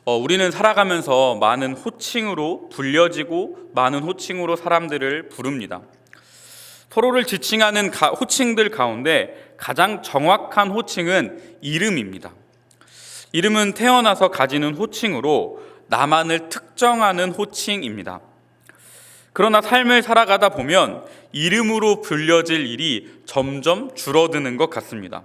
우리는 살아가면서 많은 호칭으로 불려지고 많은 호칭으로 사람들을 부릅니다. 서로를 지칭하는 호칭들 가운데 가장 정확한 호칭은 이름입니다. 이름은 태어나서 가지는 호칭으로 나만을 특정하는 호칭입니다. 그러나 삶을 살아가다 보면 이름으로 불려질 일이 점점 줄어드는 것 같습니다.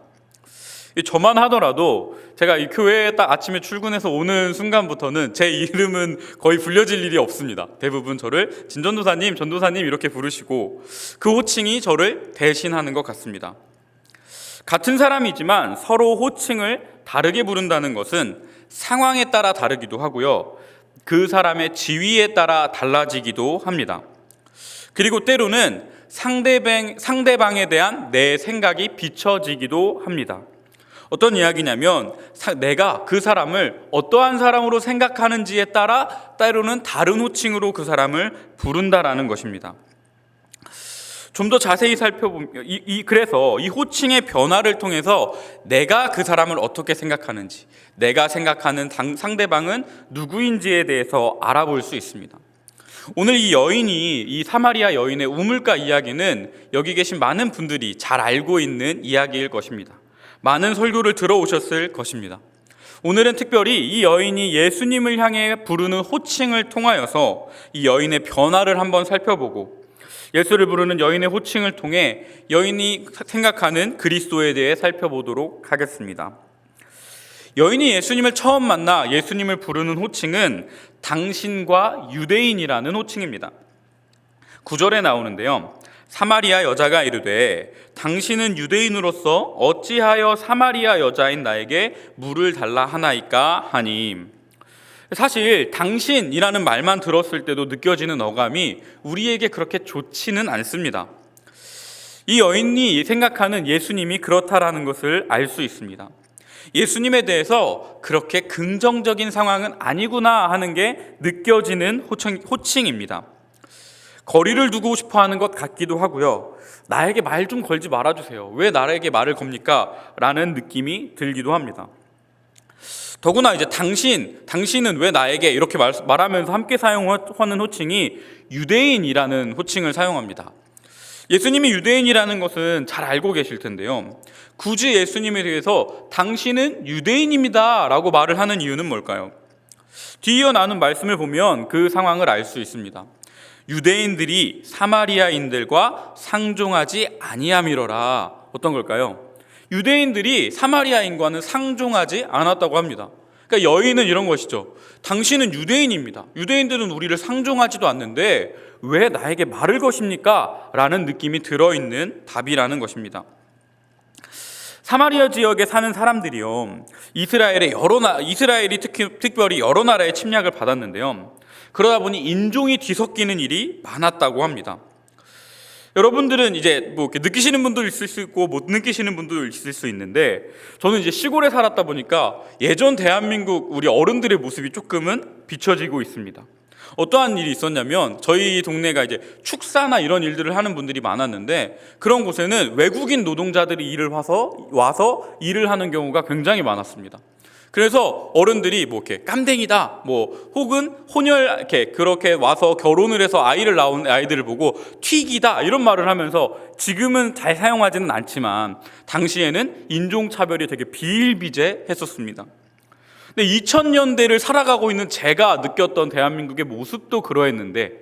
저만 하더라도 제가 이 교회에 딱 아침에 출근해서 오는 순간부터는 제 이름은 거의 불려질 일이 없습니다. 대부분 저를 진전도사님, 전도사님 이렇게 부르시고 그 호칭이 저를 대신하는 것 같습니다. 같은 사람이지만 서로 호칭을 다르게 부른다는 것은 상황에 따라 다르기도 하고요. 그 사람의 지위에 따라 달라지기도 합니다. 그리고 때로는 상대방에 대한 내 생각이 비춰지기도 합니다. 어떤 이야기냐면 내가 그 사람을 어떠한 사람으로 생각하는지에 따라 때로는 다른 호칭으로 그 사람을 부른다라는 것입니다. 좀 더 자세히 살펴보면 그래서 이 호칭의 변화를 통해서 내가 그 사람을 어떻게 생각하는지, 내가 생각하는 상대방은 누구인지에 대해서 알아볼 수 있습니다. 오늘 이 사마리아 여인의 우물가 이야기는 여기 계신 많은 분들이 잘 알고 있는 이야기일 것입니다. 많은 설교를 들어오셨을 것입니다. 오늘은 특별히 이 여인이 예수님을 향해 부르는 호칭을 통하여서 이 여인의 변화를 한번 살펴보고 예수를 부르는 여인의 호칭을 통해 여인이 생각하는 그리스도에 대해 살펴보도록 하겠습니다. 여인이 예수님을 처음 만나 예수님을 부르는 호칭은 당신과 유대인이라는 호칭입니다. 9절에 나오는데요. 사마리아 여자가 이르되 당신은 유대인으로서 어찌하여 사마리아 여자인 나에게 물을 달라 하나이까 하니, 사실 당신이라는 말만 들었을 때도 느껴지는 어감이 우리에게 그렇게 좋지는 않습니다. 이 여인이 생각하는 예수님이 그렇다라는 것을 알 수 있습니다. 예수님에 대해서 그렇게 긍정적인 상황은 아니구나 하는 게 느껴지는 호칭입니다. 거리를 두고 싶어 하는 것 같기도 하고요. 나에게 말 좀 걸지 말아주세요. 왜 나에게 말을 겁니까? 라는 느낌이 들기도 합니다. 더구나 이제 당신은 왜 나에게 이렇게 말하면서 함께 사용하는 호칭이 유대인이라는 호칭을 사용합니다. 예수님이 유대인이라는 것은 잘 알고 계실 텐데요. 굳이 예수님에 대해서 당신은 유대인입니다 라고 말을 하는 이유는 뭘까요? 뒤이어 나눈 말씀을 보면 그 상황을 알 수 있습니다. 유대인들이 사마리아인들과 상종하지 아니함이로라. 어떤 걸까요? 유대인들이 사마리아인과는 상종하지 않았다고 합니다. 그러니까 여인은 이런 것이죠. 당신은 유대인입니다. 유대인들은 우리를 상종하지도 않는데 왜 나에게 말을 거십니까? 라는 느낌이 들어있는 답이라는 것입니다. 사마리아 지역에 사는 사람들이요, 이스라엘이 특별히 여러 나라의 침략을 받았는데요. 그러다 보니 인종이 뒤섞이는 일이 많았다고 합니다. 여러분들은 이제 이렇게 느끼시는 분도 있을 수 있고 못 느끼시는 분도 있을 수 있는데, 저는 이제 시골에 살았다 보니까 예전 대한민국 우리 어른들의 모습이 조금은 비춰지고 있습니다. 어떠한 일이 있었냐면 저희 동네가 이제 축사나 이런 일들을 하는 분들이 많았는데 그런 곳에는 외국인 노동자들이 와서 일을 하는 경우가 굉장히 많았습니다. 그래서 어른들이 이렇게 깜댕이다, 혹은 혼혈, 그렇게 와서 결혼을 해서 아이를 낳은 아이들을 보고 튀기다 이런 말을 하면서, 지금은 잘 사용하지는 않지만 당시에는 인종차별이 되게 비일비재했었습니다. 근데 2000년대를 살아가고 있는 제가 느꼈던 대한민국의 모습도 그러했는데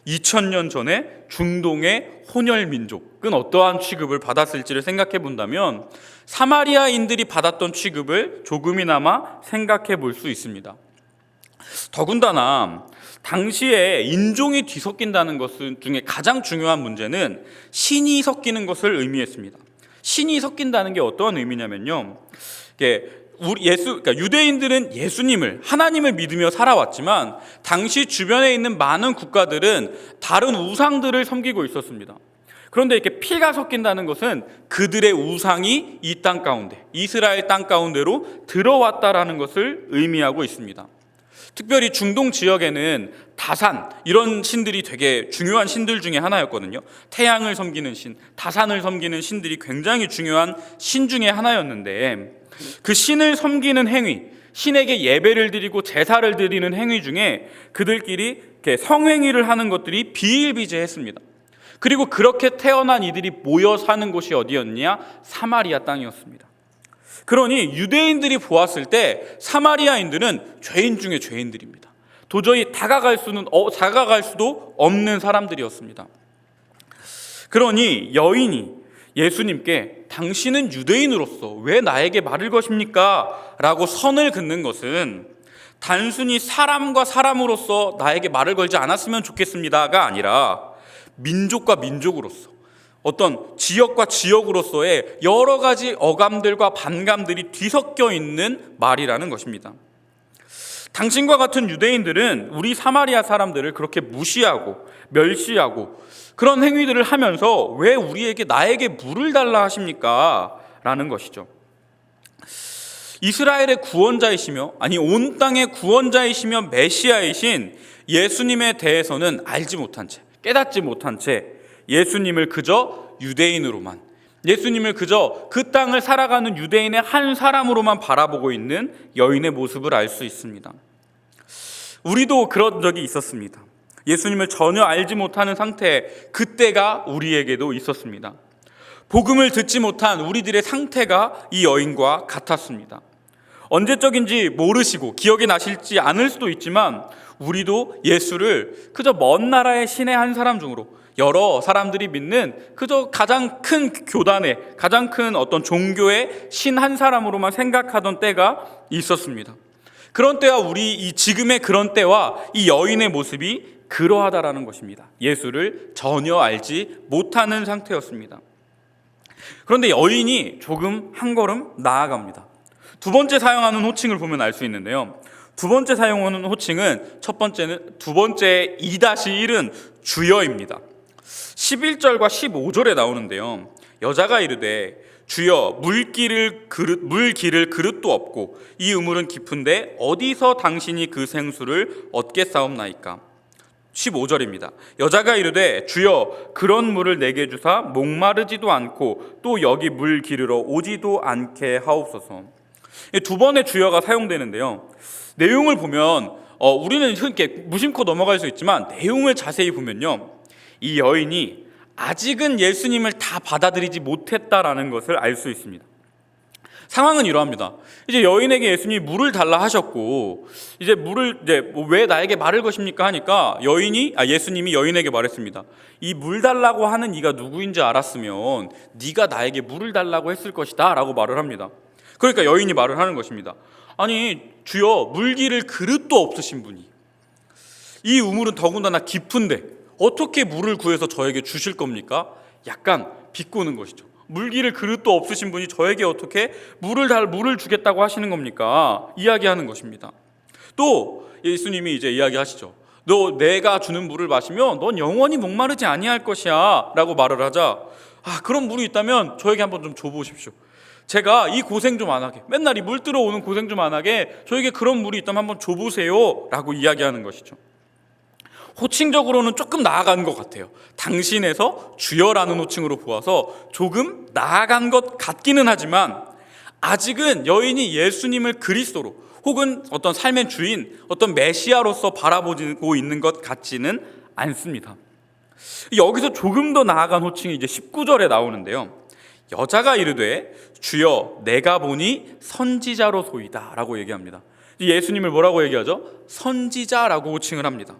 2000년 전에 중동의 혼혈 민족은 어떠한 취급을 받았을지를 생각해 본다면 사마리아인들이 받았던 취급을 조금이나마 생각해 볼 수 있습니다. 더군다나 당시에 인종이 뒤섞인다는 것 중에 가장 중요한 문제는 신이 섞이는 것을 의미했습니다. 신이 섞인다는 게 어떠한 의미냐면요, 그러니까 유대인들은 예수님을, 하나님을 믿으며 살아왔지만 당시 주변에 있는 많은 국가들은 다른 우상들을 섬기고 있었습니다. 그런데 이렇게 피가 섞인다는 것은 그들의 우상이 이 땅 가운데, 이스라엘 땅 가운데로 들어왔다라는 것을 의미하고 있습니다. 특별히 중동 지역에는 다산, 이런 신들이 되게 중요한 신들 중에 하나였거든요. 태양을 섬기는 신, 다산을 섬기는 신들이 굉장히 중요한 신 중에 하나였는데, 그 신을 섬기는 행위, 신에게 예배를 드리고 제사를 드리는 행위 중에 그들끼리 이렇게 성행위를 하는 것들이 비일비재했습니다. 그리고 그렇게 태어난 이들이 모여 사는 곳이 어디였냐? 사마리아 땅이었습니다. 그러니 유대인들이 보았을 때 사마리아인들은 죄인 중에 죄인들입니다. 도저히 다가갈 수도 없는 사람들이었습니다. 그러니 여인이 예수님께 당신은 유대인으로서 왜 나에게 말을 것입니까? 라고 선을 긋는 것은 단순히 사람과 사람으로서 나에게 말을 걸지 않았으면 좋겠습니다가 아니라 민족과 민족으로서, 어떤 지역과 지역으로서의 여러 가지 어감들과 반감들이 뒤섞여 있는 말이라는 것입니다. 당신과 같은 유대인들은 우리 사마리아 사람들을 그렇게 무시하고 멸시하고 그런 행위들을 하면서 왜 우리에게 나에게 물을 달라 하십니까? 라는 것이죠. 이스라엘의 구원자이시며, 아니 온 땅의 구원자이시며 메시아이신 예수님에 대해서는 알지 못한 채, 깨닫지 못한 채 예수님을 그저 유대인으로만, 예수님을 그저 그 땅을 살아가는 유대인의 한 사람으로만 바라보고 있는 여인의 모습을 알 수 있습니다. 우리도 그런 적이 있었습니다. 예수님을 전혀 알지 못하는 상태, 그때가 우리에게도 있었습니다. 복음을 듣지 못한 우리들의 상태가 이 여인과 같았습니다. 언제적인지 모르시고 기억이 나실지 않을 수도 있지만 우리도 예수를 그저 먼 나라의 신의 한 사람 중으로, 여러 사람들이 믿는 그저 가장 큰 교단의, 가장 큰 어떤 종교의 신 한 사람으로만 생각하던 때가 있었습니다. 그런 때와 이 지금의 그런 때와 이 여인의 모습이 그러하다라는 것입니다. 예수를 전혀 알지 못하는 상태였습니다. 그런데 여인이 조금 한 걸음 나아갑니다. 두 번째 사용하는 호칭을 보면 알 수 있는데요. 두 번째 사용하는 호칭은 두 번째 2-1은 주여입니다. 11절과 15절에 나오는데요. 여자가 이르되 주여 물 길을 그릇도 없고 이 우물은 깊은데 어디서 당신이 그 생수를 얻겠사옵나이까? 15절입니다. 여자가 이르되 주여 그런 물을 내게 주사 목마르지도 않고 또 여기 물 기르러 오지도 않게 하옵소서. 두 번의 주여가 사용되는데요. 내용을 보면 우리는 이렇게 무심코 넘어갈 수 있지만 내용을 자세히 보면요, 이 여인이 아직은 예수님을 다 받아들이지 못했다라는 것을 알 수 있습니다. 상황은 이러합니다. 이제 여인에게 예수님이 물을 달라 하셨고, 이제 왜 나에게 말을 것입니까 하니까 예수님이 여인에게 말했습니다. 이 물 달라고 하는 이가 누구인지 알았으면 네가 나에게 물을 달라고 했을 것이다 라고 말을 합니다. 그러니까 여인이 말을 하는 것입니다. 아니 주여, 물기를 그릇도 없으신 분이, 이 우물은 더군다나 깊은데 어떻게 물을 구해서 저에게 주실 겁니까? 약간 비꼬는 것이죠. 물기를 그릇도 없으신 분이 저에게 어떻게 물을 주겠다고 하시는 겁니까? 이야기하는 것입니다. 또 예수님이 이제 이야기하시죠. 내가 주는 물을 마시면 넌 영원히 목마르지 아니할 것이야 라고 말을 하자, 그런 물이 있다면 저에게 한번 좀 줘보십시오. 제가 이 고생 좀 안 하게, 맨날 이 물 들어오는 고생 좀 안 하게 저에게 그런 물이 있다면 한번 줘보세요 라고 이야기하는 것이죠. 호칭적으로는 조금 나아간 것 같아요. 당신에서 주여라는 호칭으로 보아서 조금 나아간 것 같기는 하지만 아직은 여인이 예수님을 그리스도로, 혹은 어떤 삶의 주인, 어떤 메시아로서 바라보고 있는 것 같지는 않습니다. 여기서 조금 더 나아간 호칭이 이제 19절에 나오는데요. 여자가 이르되 주여 내가 보니 선지자로소이다 라고 얘기합니다. 예수님을 뭐라고 얘기하죠? 선지자라고 호칭을 합니다.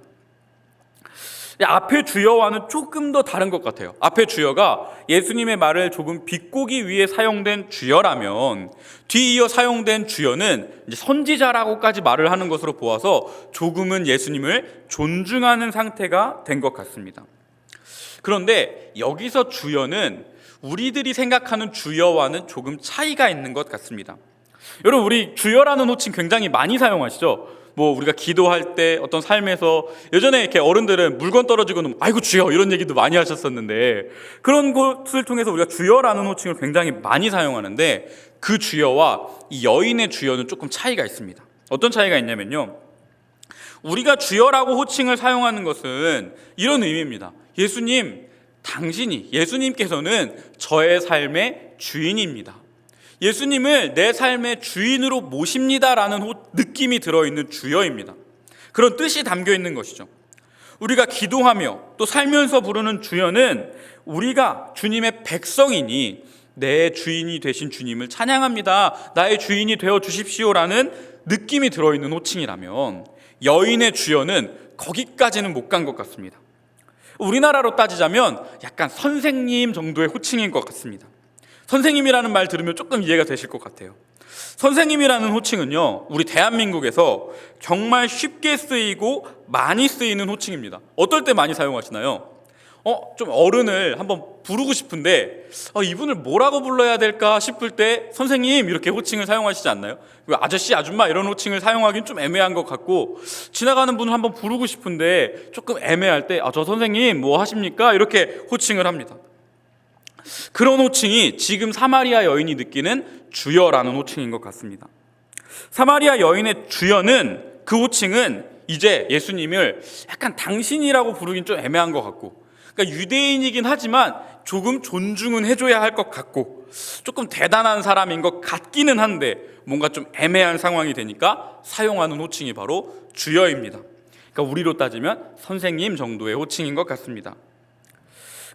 앞에 주여와는 조금 더 다른 것 같아요. 앞에 주여가 예수님의 말을 조금 비꼬기 위해 사용된 주여라면, 뒤이어 사용된 주여는 이제 선지자라고까지 말을 하는 것으로 보아서 조금은 예수님을 존중하는 상태가 된 것 같습니다. 그런데 여기서 주여는 우리들이 생각하는 주여와는 조금 차이가 있는 것 같습니다. 여러분, 우리 주여라는 호칭 굉장히 많이 사용하시죠? 우리가 기도할 때, 어떤 삶에서, 예전에 이렇게 어른들은 물건 떨어지고는 아이고 주여 이런 얘기도 많이 하셨었는데, 그런 것을 통해서 우리가 주여라는 호칭을 굉장히 많이 사용하는데, 그 주여와 이 여인의 주여는 조금 차이가 있습니다. 어떤 차이가 있냐면요, 우리가 주여라고 호칭을 사용하는 것은 이런 의미입니다. 예수님께서는 저의 삶의 주인입니다. 예수님을 내 삶의 주인으로 모십니다라는 느낌이 들어있는 주여입니다. 그런 뜻이 담겨 있는 것이죠. 우리가 기도하며 또 살면서 부르는 주여는 우리가 주님의 백성이니 내 주인이 되신 주님을 찬양합니다, 나의 주인이 되어 주십시오라는 느낌이 들어있는 호칭이라면, 여인의 주여는 거기까지는 못 간 것 같습니다. 우리나라로 따지자면 약간 선생님 정도의 호칭인 것 같습니다. 선생님이라는 말 들으면 조금 이해가 되실 것 같아요. 선생님이라는 호칭은요, 우리 대한민국에서 정말 쉽게 쓰이고 많이 쓰이는 호칭입니다. 어떨 때 많이 사용하시나요? 좀 어른을 한번 부르고 싶은데 이분을 뭐라고 불러야 될까 싶을 때 선생님 이렇게 호칭을 사용하시지 않나요? 아저씨, 아줌마 이런 호칭을 사용하기는 좀 애매한 것 같고, 지나가는 분을 한번 부르고 싶은데 조금 애매할 때 저 선생님 뭐 하십니까? 이렇게 호칭을 합니다. 그런 호칭이 지금 사마리아 여인이 느끼는 주여라는 호칭인 것 같습니다. 사마리아 여인의 주여는, 그 호칭은 이제 예수님을 약간 당신이라고 부르긴 좀 애매한 것 같고, 그러니까 유대인이긴 하지만 조금 존중은 해줘야 할 것 같고, 조금 대단한 사람인 것 같기는 한데 뭔가 좀 애매한 상황이 되니까 사용하는 호칭이 바로 주여입니다. 그러니까 우리로 따지면 선생님 정도의 호칭인 것 같습니다.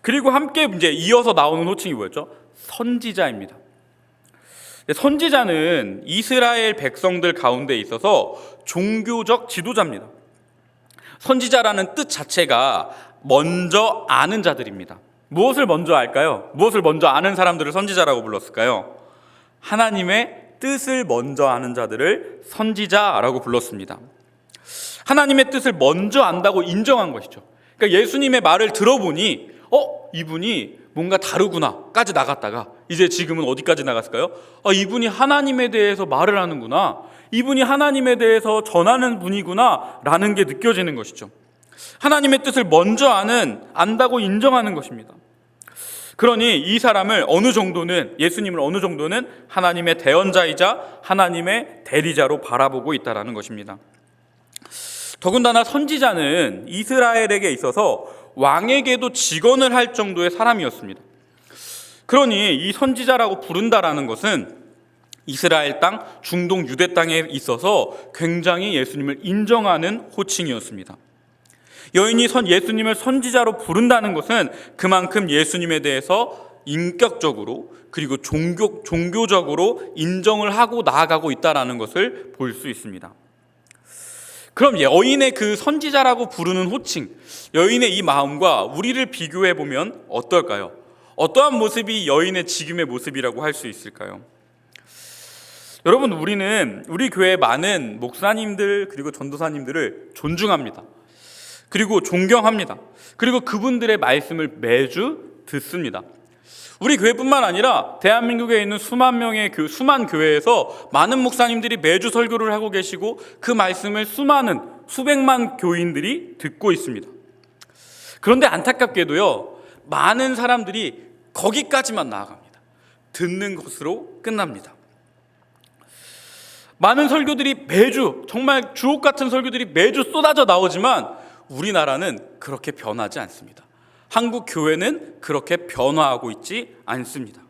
그리고 함께 이제 이어서 나오는 호칭이 뭐였죠? 선지자입니다. 선지자는 이스라엘 백성들 가운데 있어서 종교적 지도자입니다. 선지자라는 뜻 자체가 먼저 아는 자들입니다. 무엇을 먼저 알까요? 무엇을 먼저 아는 사람들을 선지자라고 불렀을까요? 하나님의 뜻을 먼저 아는 자들을 선지자라고 불렀습니다. 하나님의 뜻을 먼저 안다고 인정한 것이죠. 그러니까 예수님의 말을 들어보니 이분이 뭔가 다르구나까지 나갔다가 이제 지금은 어디까지 나갔을까요? 이분이 하나님에 대해서 말을 하는구나, 이분이 하나님에 대해서 전하는 분이구나 라는 게 느껴지는 것이죠. 하나님의 뜻을 먼저 안다고 인정하는 것입니다. 그러니 이 사람을 예수님을 어느 정도는 하나님의 대언자이자 하나님의 대리자로 바라보고 있다는 것입니다. 더군다나 선지자는 이스라엘에게 있어서 왕에게도 직언을 할 정도의 사람이었습니다. 그러니 이 선지자라고 부른다라는 것은 이스라엘 땅, 중동 유대 땅에 있어서 굉장히 예수님을 인정하는 호칭이었습니다. 여인이 예수님을 선지자로 부른다는 것은 그만큼 예수님에 대해서 인격적으로 그리고 종교적으로 인정을 하고 나아가고 있다는 것을 볼 수 있습니다. 그럼 여인의 그 선지자라고 부르는 호칭, 여인의 이 마음과 우리를 비교해 보면 어떨까요? 어떠한 모습이 여인의 지금의 모습이라고 할 수 있을까요? 여러분, 우리는 우리 교회의 많은 목사님들 그리고 전도사님들을 존중합니다. 그리고 존경합니다. 그리고 그분들의 말씀을 매주 듣습니다. 우리 교회뿐만 아니라 대한민국에 있는 수만 교회에서 많은 목사님들이 매주 설교를 하고 계시고 그 말씀을 수백만 교인들이 듣고 있습니다. 그런데 안타깝게도요, 많은 사람들이 거기까지만 나아갑니다. 듣는 것으로 끝납니다. 많은 설교들이 매주, 정말 주옥 같은 설교들이 매주 쏟아져 나오지만 우리나라는 그렇게 변하지 않습니다. 한국 교회는 그렇게 변화하고 있지 않습니다.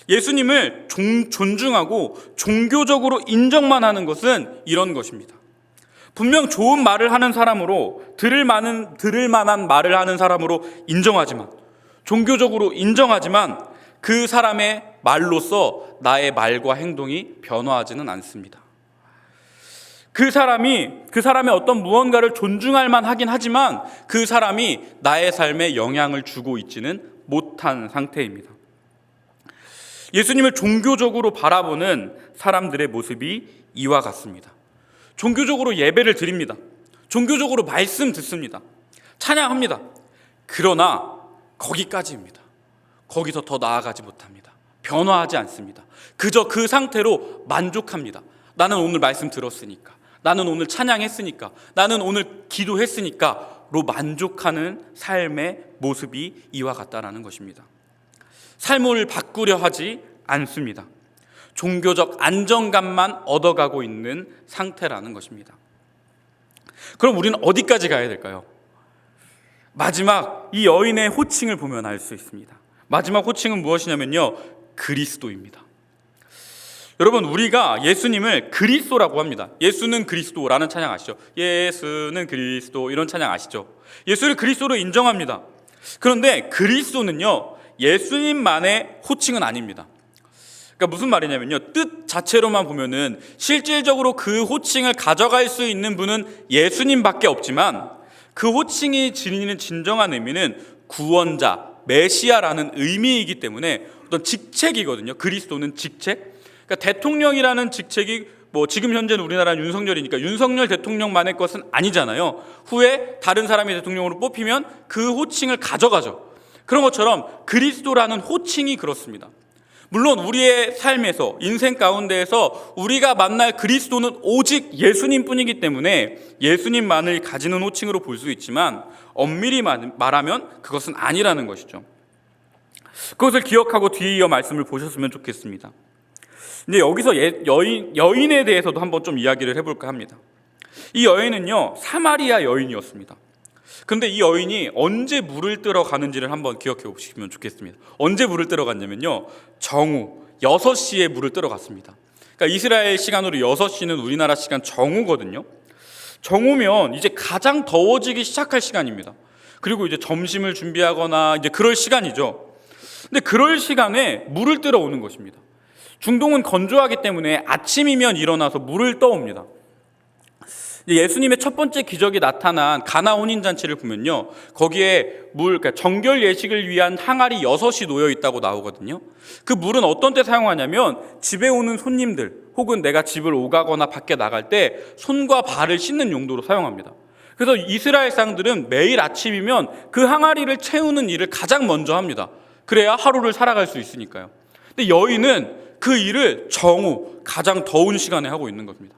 예수님을 존중하고 종교적으로 인정만 하는 것은 이런 것입니다. 분명 좋은 말을 하는 사람으로, 들을 만한 말을 하는 사람으로 인정하지만, 종교적으로 인정하지만 그 사람의 말로써 나의 말과 행동이 변화하지는 않습니다. 그 사람의 어떤 무언가를 존중할 만하긴 하지만 그 사람이 나의 삶에 영향을 주고 있지는 못한 상태입니다. 예수님을 종교적으로 바라보는 사람들의 모습이 이와 같습니다. 종교적으로 예배를 드립니다. 종교적으로 말씀 듣습니다. 찬양합니다. 그러나 거기까지입니다. 거기서 더 나아가지 못합니다. 변화하지 않습니다. 그저 그 상태로 만족합니다. 나는 오늘 말씀 들었으니까, 나는 오늘 찬양했으니까, 나는 오늘 기도했으니까로 만족하는 삶의 모습이 이와 같다라는 것입니다. 삶을 바꾸려 하지 않습니다. 종교적 안정감만 얻어가고 있는 상태라는 것입니다. 그럼 우리는 어디까지 가야 될까요? 마지막 이 여인의 호칭을 보면 알 수 있습니다. 마지막 호칭은 무엇이냐면요, 그리스도입니다. 여러분, 우리가 예수님을 그리스도라고 합니다. 예수는 그리스도라는 찬양 아시죠? 예수는 그리스도, 이런 찬양 아시죠? 예수를 그리스도로 인정합니다. 그런데 그리스도는요, 예수님만의 호칭은 아닙니다. 그러니까 무슨 말이냐면요, 뜻 자체로만 보면은 실질적으로 그 호칭을 가져갈 수 있는 분은 예수님밖에 없지만, 그 호칭이 지니는 진정한 의미는 구원자, 메시아라는 의미이기 때문에 어떤 직책이거든요. 그리스도는 직책. 그러니까 대통령이라는 직책이 지금 현재는 우리나라는 윤석열이니까 윤석열 대통령만의 것은 아니잖아요. 후에 다른 사람이 대통령으로 뽑히면 그 호칭을 가져가죠. 그런 것처럼 그리스도라는 호칭이 그렇습니다. 물론 우리의 삶에서, 인생 가운데에서 우리가 만날 그리스도는 오직 예수님뿐이기 때문에 예수님만을 가지는 호칭으로 볼 수 있지만, 엄밀히 말하면 그것은 아니라는 것이죠. 그것을 기억하고 뒤에 이어 말씀을 보셨으면 좋겠습니다. 근데 여기서 여인에 대해서도 한번 좀 이야기를 해볼까 합니다. 이 여인은요, 사마리아 여인이었습니다. 근데 이 여인이 언제 물을 뜨러 가는지를 한번 기억해 보시면 좋겠습니다. 언제 물을 뜨러 갔냐면요, 정오 6시에 물을 뜨러 갔습니다. 그러니까 이스라엘 시간으로 6시는 우리나라 시간 정오거든요. 정오면 이제 가장 더워지기 시작할 시간입니다. 그리고 이제 점심을 준비하거나 이제 그럴 시간이죠. 근데 그럴 시간에 물을 뜨러 오는 것입니다. 중동은 건조하기 때문에 아침이면 일어나서 물을 떠옵니다. 예수님의 첫 번째 기적이 나타난 가나 혼인잔치를 보면요, 거기에 그러니까 정결 예식을 위한 항아리 6이 놓여 있다고 나오거든요. 그 물은 어떤 때 사용하냐면 집에 오는 손님들, 혹은 내가 집을 오가거나 밖에 나갈 때 손과 발을 씻는 용도로 사용합니다. 그래서 이스라엘 사람들은 매일 아침이면 그 항아리를 채우는 일을 가장 먼저 합니다. 그래야 하루를 살아갈 수 있으니까요. 근데 여인은 그 일을 정오, 가장 더운 시간에 하고 있는 겁니다.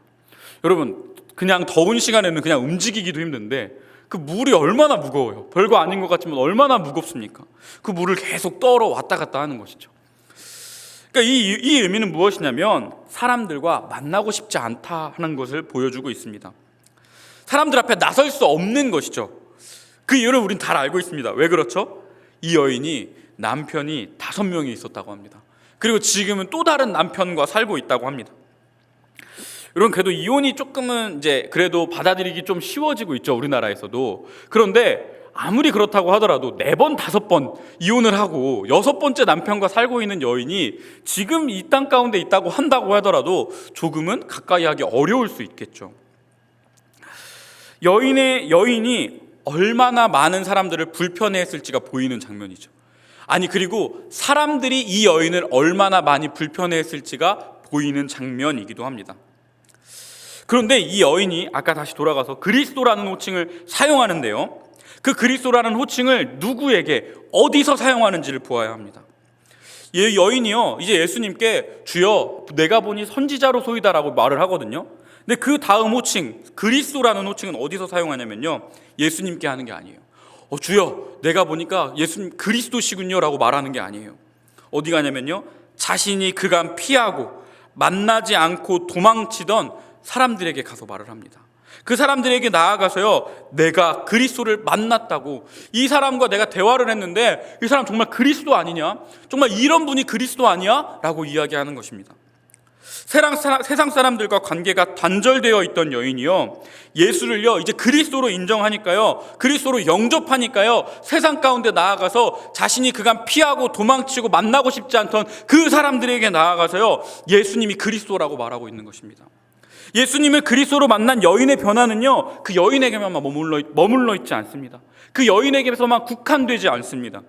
여러분, 그냥 더운 시간에는 그냥 움직이기도 힘든데 그 물이 얼마나 무거워요. 별거 아닌 것 같지만 얼마나 무겁습니까? 그 물을 계속 떨어 왔다 갔다 하는 것이죠. 그러니까 이 의미는 무엇이냐면 사람들과 만나고 싶지 않다 하는 것을 보여주고 있습니다. 사람들 앞에 나설 수 없는 것이죠. 그 이유를 우린 잘 알고 있습니다. 왜 그렇죠? 이 여인이 남편이 5명이 있었다고 합니다. 그리고 지금은 또 다른 남편과 살고 있다고 합니다. 여러분, 그래도 이혼이 조금은 이제 그래도 받아들이기 좀 쉬워지고 있죠, 우리나라에서도. 그런데 아무리 그렇다고 하더라도 4번, 5번 이혼을 하고 6번째 남편과 살고 있는 여인이 지금 이 땅 가운데 있다고 한다고 하더라도 조금은 가까이 하기 어려울 수 있겠죠. 여인이 얼마나 많은 사람들을 불편해했을지가 보이는 장면이죠. 아니, 그리고 사람들이 이 여인을 얼마나 많이 불편해했을지가 보이는 장면이기도 합니다. 그런데 이 여인이 아까 다시 돌아가서 그리스도라는 호칭을 사용하는데요, 그 그리스도라는 호칭을 누구에게 어디서 사용하는지를 보아야 합니다. 이 여인이요, 이제 예수님께 주여 내가 보니 선지자로소이다라고 말을 하거든요. 근데 그 다음 호칭, 그리스도라는 호칭은 어디서 사용하냐면요, 예수님께 하는 게 아니에요. 주여 내가 보니까 예수님 그리스도시군요 라고 말하는 게 아니에요. 어디 가냐면요, 자신이 그간 피하고 만나지 않고 도망치던 사람들에게 가서 말을 합니다. 그 사람들에게 나아가서요, 내가 그리스도를 만났다고, 이 사람과 내가 대화를 했는데 이 사람 정말 그리스도 아니냐? 정말 이런 분이 그리스도 아니야? 라고 이야기하는 것입니다. 세상 사람들과 관계가 단절되어 있던 여인이요, 예수를요 이제 그리스도로 인정하니까요, 그리스도로 영접하니까요, 세상 가운데 나아가서 자신이 그간 피하고 도망치고 만나고 싶지 않던 그 사람들에게 나아가서요, 예수님이 그리스도라고 말하고 있는 것입니다. 예수님을 그리스도로 만난 여인의 변화는요, 그 여인에게만 머물러 있지 않습니다. 그 여인에게서만 국한되지 않습니다.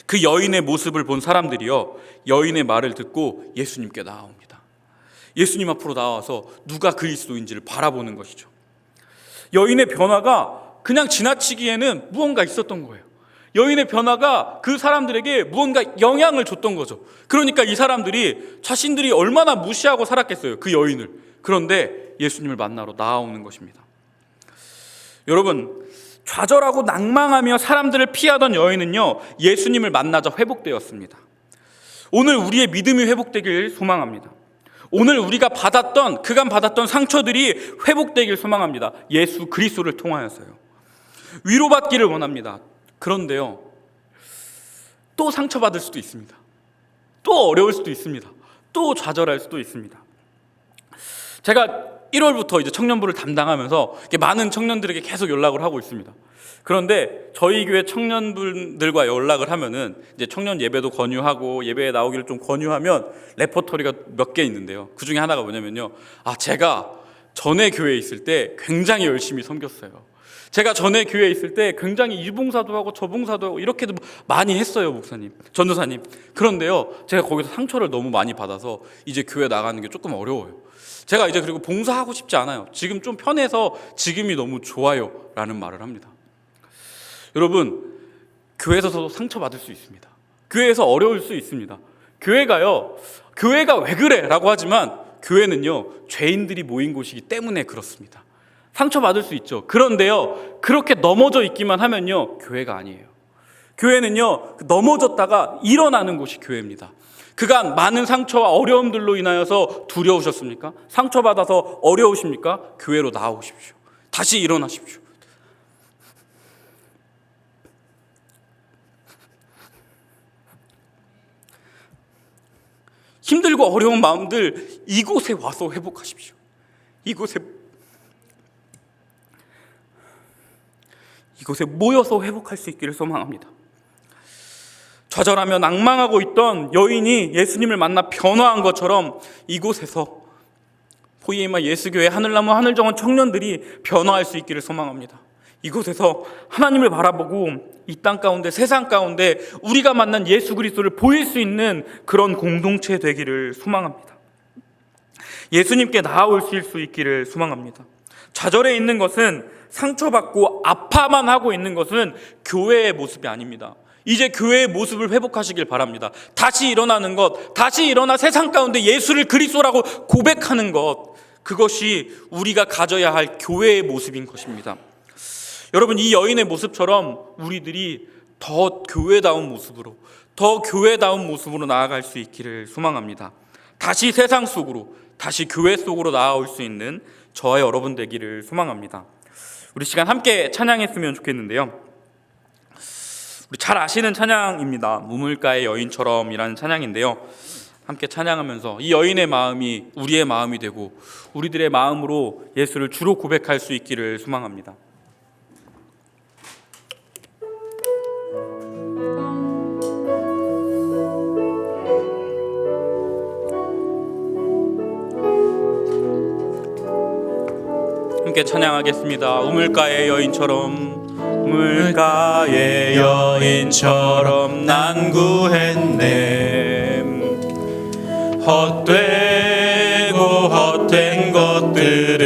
그 여인의 모습을 본 사람들이요, 여인의 말을 듣고 예수님께 나아옵니다. 예수님 앞으로 나와서 누가 그리스도인지를 바라보는 것이죠. 여인의 변화가 그냥 지나치기에는 무언가 있었던 거예요. 여인의 변화가 그 사람들에게 무언가 영향을 줬던 거죠. 그러니까 이 사람들이 자신들이 얼마나 무시하고 살았겠어요, 그 여인을. 그런데 예수님을 만나러 나아오는 것입니다. 여러분, 좌절하고 낭망하며 사람들을 피하던 여인은요, 예수님을 만나자 회복되었습니다. 오늘 우리의 믿음이 회복되길 소망합니다. 오늘 우리가 그간 받았던 상처들이 회복되길 소망합니다. 예수 그리스도를 통하여서요. 위로받기를 원합니다. 그런데요, 또 상처받을 수도 있습니다. 또 어려울 수도 있습니다. 또 좌절할 수도 있습니다. 제가 1월부터 이제 청년부를 담당하면서 많은 청년들에게 계속 연락을 하고 있습니다. 그런데 저희 교회 청년분들과 연락을 하면은 이제 청년 예배도 권유하고 예배에 나오기를 좀 권유하면 레퍼토리가 몇 개 있는데요. 그 중에 하나가 뭐냐면요. 제가 전에 교회에 있을 때 굉장히 열심히 섬겼어요. 제가 전에 교회에 있을 때 굉장히 이 봉사도 하고 저 봉사도 하고 이렇게도 많이 했어요, 목사님, 전도사님. 그런데요, 제가 거기서 상처를 너무 많이 받아서 이제 교회 나가는 게 조금 어려워요. 제가 이제 그리고 봉사하고 싶지 않아요. 지금 좀 편해서 지금이 너무 좋아요 라는 말을 합니다. 여러분, 교회에서도 상처받을 수 있습니다. 교회에서 어려울 수 있습니다. 교회가 왜 그래? 라고 하지만 교회는요, 죄인들이 모인 곳이기 때문에 그렇습니다. 상처받을 수 있죠. 그런데요, 그렇게 넘어져 있기만 하면요, 교회가 아니에요. 교회는요, 넘어졌다가 일어나는 곳이 교회입니다. 그간 많은 상처와 어려움들로 인하여서 두려우셨습니까? 상처받아서 어려우십니까? 교회로 나오십시오. 다시 일어나십시오. 힘들고 어려운 마음들 이곳에 와서 회복하십시오. 이곳에 모여서 회복할 수 있기를 소망합니다. 좌절하며 낭망하고 있던 여인이 예수님을 만나 변화한 것처럼 이곳에서 포이에마 예수교회 하늘나무 하늘정원 청년들이 변화할 수 있기를 소망합니다. 이곳에서 하나님을 바라보고 이 땅 가운데, 세상 가운데 우리가 만난 예수 그리스도를 보일 수 있는 그런 공동체 되기를 소망합니다. 예수님께 나아올 수 있기를 소망합니다. 좌절해 있는 것은, 상처받고 아파만 하고 있는 것은 교회의 모습이 아닙니다. 이제 교회의 모습을 회복하시길 바랍니다. 다시 일어나는 것, 다시 일어나 세상 가운데 예수를 그리스도라고 고백하는 것, 그것이 우리가 가져야 할 교회의 모습인 것입니다. 여러분, 이 여인의 모습처럼 우리들이 더 교회다운 모습으로 나아갈 수 있기를 소망합니다. 다시 세상 속으로, 다시 교회 속으로 나아올 수 있는 저와 여러분 되기를 소망합니다. 우리 시간 함께 찬양했으면 좋겠는데요. 우리 잘 아시는 찬양입니다. 우물가의 여인처럼이라는 찬양인데요. 함께 찬양하면서 이 여인의 마음이 우리의 마음이 되고 우리들의 마음으로 예수를 주로 고백할 수 있기를 소망합니다. 함께 찬양하겠습니다. 우물가의 여인처럼 난 구했네. 헛되고 헛된 것들을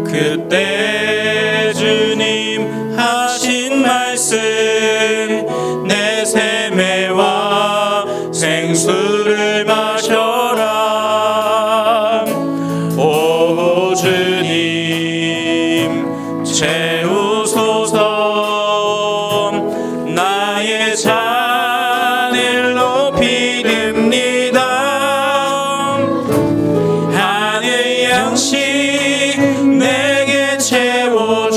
그때 주님 하신 말씀, 내 샘매와 생수를 마셔라. 오 주님 채우소서. 나의 잔을 높이 듭니다. 하늘 양식 내게 채워주소서.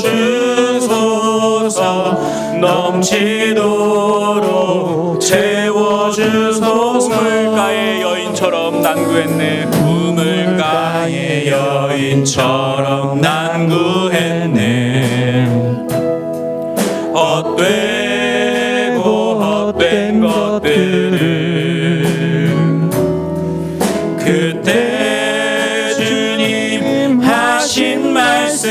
넘치도록 채워주소서. 우물가의 여인처럼 난 구했네. 우물가의 여인처럼 난 구했네. 헛되고 헛된 것들을 그때 주님 하신 말씀,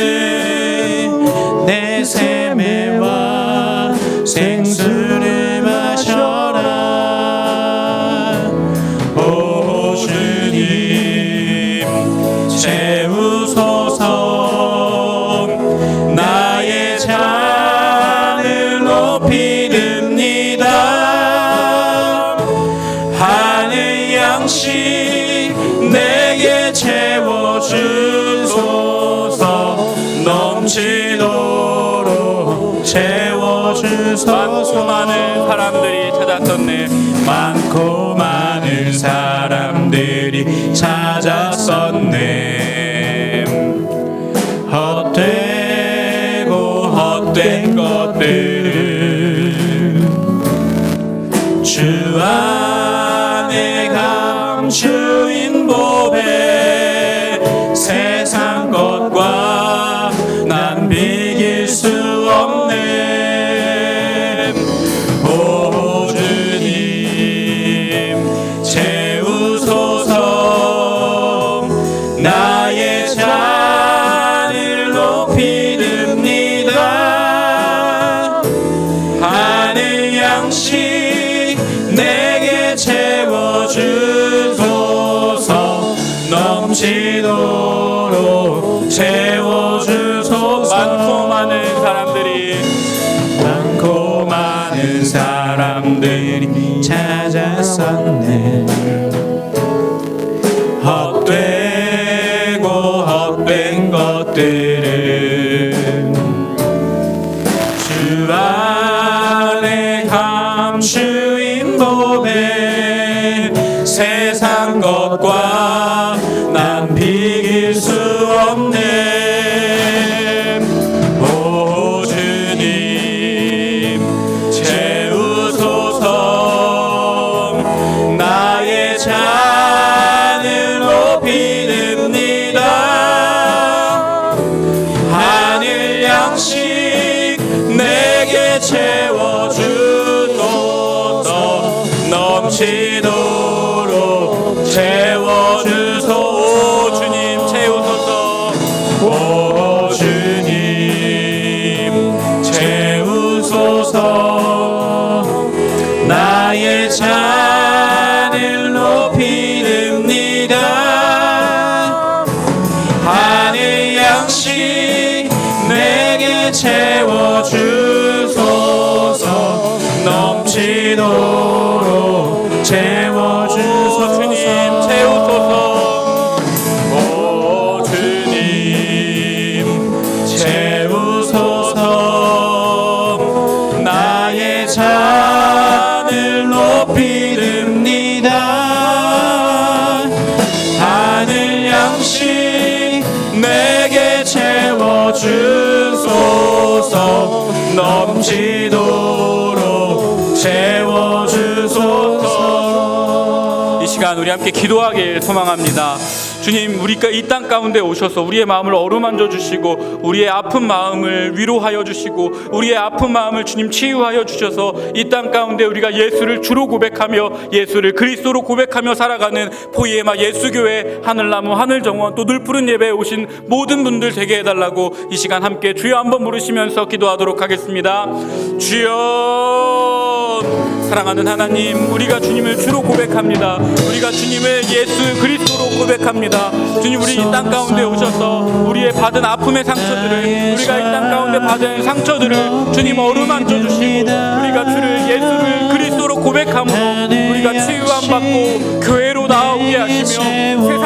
내 샘매와 생수를 마셔라. 오 주님 채우소서. 나의 잔을 높이 듭니다. 하늘 양식 내게 채워주소서. 넘치도록 채워주소서. 많고 많은 사람들이 찾았었네. 많고 많은 사람들이 찾았었네. 헛되고 헛된 것들을 주 안에 나의 잔을 높이 듭니다. 하늘 양식 내게 채워주소서. 넘치도록 채워주소서. 많고 많은 사람들이 찾았었네. 헛되고 헛된 것들을 주 안에 감추인 법에 세상 것과 난 비길 수 없네. 오 주님 채우소서. 나의 잔을 높이 듭니다. 하늘 양식 내게 채워주소서. 넘치도록 채워주소서. 오 주님 채우소서. 오 주님 채우소서. 나의 잔을 높이 듭니다. 하늘 양식 내게 채워주소서. 넘치도록 채워주소서. 주님 채우소서. 오 주님 채우소서. 나의 잔을 높이 듭니다. 하늘 양식 내게 채워주소서. 넘치도록 채워주소서. 이 시간 우리 함께 기도하길 소망합니다. 주님, 우리가 이 땅 가운데 오셔서 우리의 마음을 어루만져 주시고 우리의 아픈 마음을 위로하여 주시고 우리의 아픈 마음을 주님 치유하여 주셔서 이 땅 가운데 우리가 예수를 주로 고백하며 예수를 그리스도로 고백하며 살아가는 포이에마 예수교회 하늘나무 하늘정원 또 늘푸른 예배에 오신 모든 분들 되게 해달라고 이 시간 함께 주여 한번 부르시면서 기도하도록 하겠습니다. 주여, 사랑하는 하나님, 우리가 주님을 주로 고백합니다. 우리가 주님을 예수 그리스도로 고백합니다. 주님, 우리 이 땅 가운데 오셔서 우리의 받은 아픔의 상처들을, 우리가 이 땅 가운데 받은 상처들을 주님 어루만져 주시고 우리가 주를 예수를 그리스도로 고백함으로 우리가 치유함 받고 교회로 나오게 하시며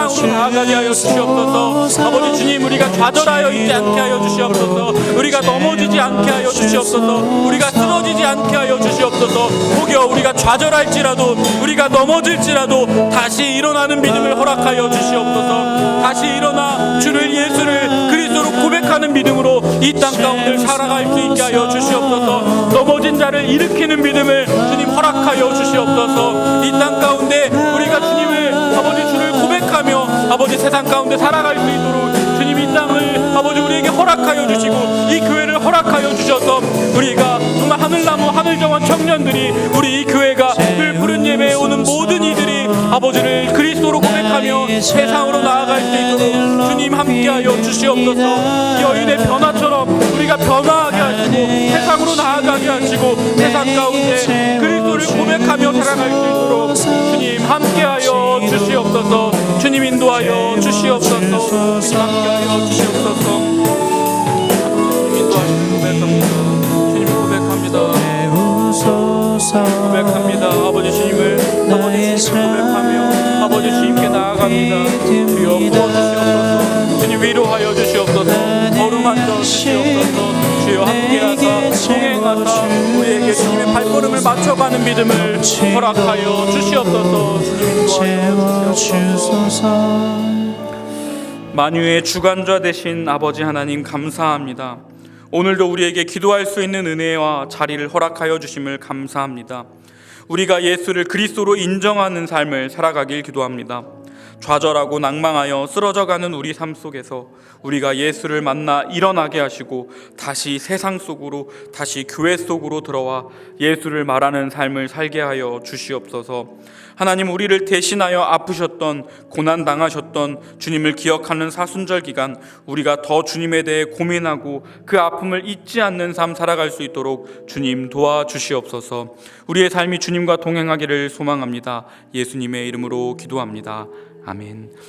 세상으로 나아가게 하여 주시옵소서. 아버지 주님, 우리가 좌절하여 있지 않게 하여 주시옵소서. 우리가 넘어지지 않게 하여 주시옵소서. 우리가 쓰러지지 않게 하여 주시옵소서. 혹여 우리가 좌절할지라도 우리가 넘어질지라도 다시 일어나는 믿음을 허락하여 주시옵소서. 다시 일어나 주를 예수를 그리스도로 고백하는 믿음으로 이 땅 가운데 살아갈 수 있게 하여 주시옵소서. 넘어진 자를 일으키는 믿음을 주님 허락하여 주시옵소서. 이 땅 가운데 우리가 주님을 아버지 주를 고백하며 아버지 세상 가운데 살아갈 수 있도록 주님 이 땅을 아버지 우리에게 허락하여 주시고 이 교회를 허락하여 주셔서 우리가 정말 하늘나무 하늘정원 청년들이 우리 이 교회가 늘푸른 예배에 오는 모든 이들이 아버지를 그리스도로 고백하며 세상으로 나아갈 수 있도록 주님 함께하여 주시옵소서. 여인의 변화처럼 우리가 변화하게 하시고 세상으로 나아가게 하시고 세상 가운데 그리스도를 고백하며 살아갈 수 있도록 주님 함께하여 주시옵소서. 주님 인도하여 주시옵소서. 주님 함께하여 주시옵소서. 주님 고백합니다. 고백합니다. 아버지 주님을 고백하며 아버지 주님께 나아갑니다. 주여 부어주시옵소서. 주님 위로하여 주시옵소서. 어루만져 주시옵소서. 주여 함께하사 동행하사 우리에게 주님의 발걸음을 맞춰가는 믿음을 허락하여 주시옵소서. 주님 인도하여 주시옵소서. 만유의 주관자 되신 아버지 하나님 감사합니다. 오늘도 우리에게 기도할 수 있는 은혜와 자리를 허락하여 주심을 감사합니다. 우리가 예수를 그리스도로 인정하는 삶을 살아가길 기도합니다. 좌절하고 낭망하여 쓰러져가는 우리 삶 속에서 우리가 예수를 만나 일어나게 하시고 다시 세상 속으로, 다시 교회 속으로 들어와 예수를 말하는 삶을 살게 하여 주시옵소서. 하나님, 우리를 대신하여 아프셨던, 고난 당하셨던 주님을 기억하는 사순절 기간, 우리가 더 주님에 대해 고민하고 그 아픔을 잊지 않는 삶 살아갈 수 있도록 주님 도와주시옵소서. 우리의 삶이 주님과 동행하기를 소망합니다. 예수님의 이름으로 기도합니다. 아멘.